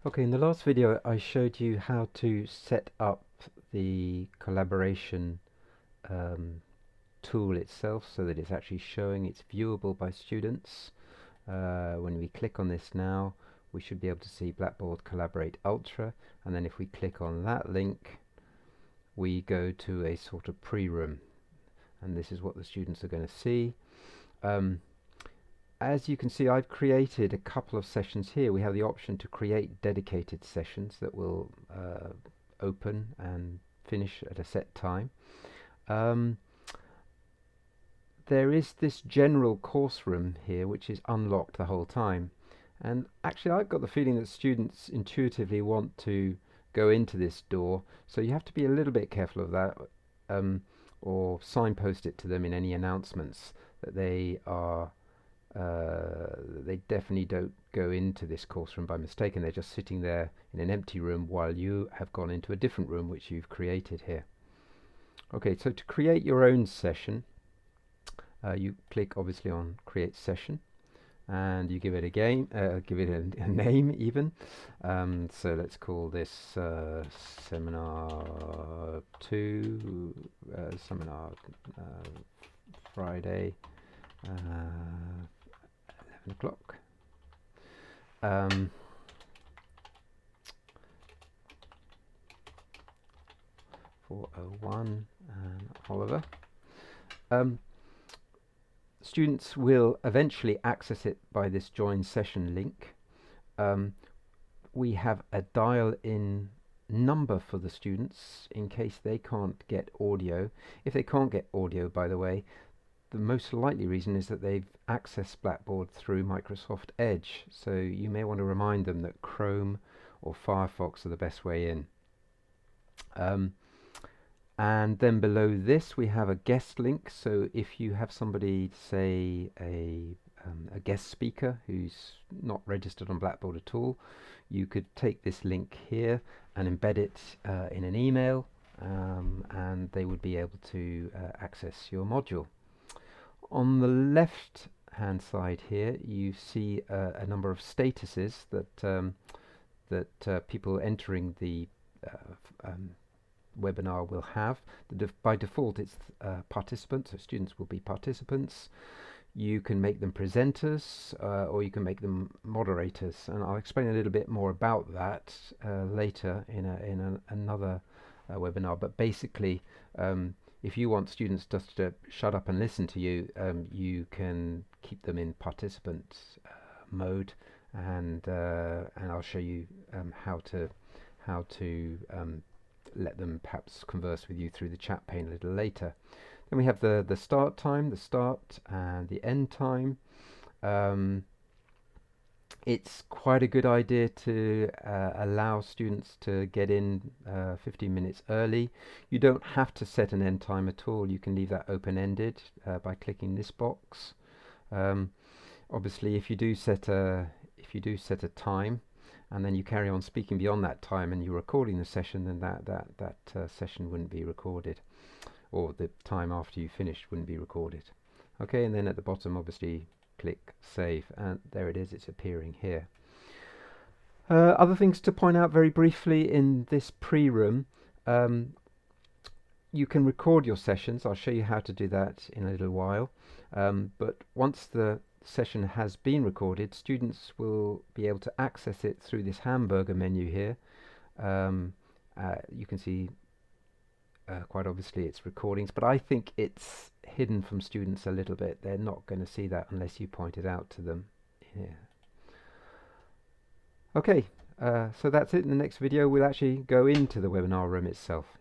Okay, in the last video I showed you how to set up the collaboration um, tool itself so that it's actually showing it's viewable by students. When we click on this now, we should be able to see Blackboard Collaborate Ultra, and then if we click on that link, we go to a sort of pre-room, and this is what the students are going to see. As you can see, I've created a couple of sessions here. We have the option to create dedicated sessions that will open and finish at a set time. Um, there is this general course room here which is unlocked the whole time, and actually I've got the feeling that students intuitively want to go into this door, so you have to be a little bit careful of that, or signpost it to them in any announcements that they definitely don't go into this course room by mistake, and they're just sitting there in an empty room while you have gone into a different room which you've created here. Okay, so to create your own session, you click obviously on Create Session, and you give it a name even. So let's call this Seminar 2, Seminar Friday. 11 o'clock. 401 and Oliver. Students will eventually access it by this join session link. We have a dial-in number for the students in case they can't get audio. If they can't get audio, by the way, the most likely reason is that they've accessed Blackboard through Microsoft Edge, so you may want to remind them that Chrome or Firefox are the best way in. And then below this we have a guest link, so if you have somebody, say a guest speaker who's not registered on Blackboard at all, you could take this link here and embed it in an email, and they would be able to access your module. On the left hand side here you see a number of statuses that people entering the webinar will have. By default it's participants, so students will be participants. You can make them presenters or you can make them moderators, and I'll explain a little bit more about that later in another webinar. But basically, if you want students just to shut up and listen to you, you can keep them in participant mode, and I'll show you how to let them perhaps converse with you through the chat pane a little later. Then we have the start time, the start and the end time. It's quite a good idea to allow students to get in 15 minutes early. You don't have to set an end time at all. You can leave that open-ended by clicking this box. Obviously, if you do set a time, and then you carry on speaking beyond that time, and you're recording the session, then that session wouldn't be recorded, or the time after you finished wouldn't be recorded. Okay, and then at the bottom, obviously, click Save, and there it is, it's appearing here. Other things to point out very briefly in this pre-room, you can record your sessions. I'll show you how to do that in a little while, but once the session has been recorded, students will be able to access it through this hamburger menu here. You can see quite obviously it's recordings, but I think it's hidden from students a little bit. They're not going to see that unless you point it out to them here. Okay, so that's it. In the next video we'll actually go into the webinar room itself.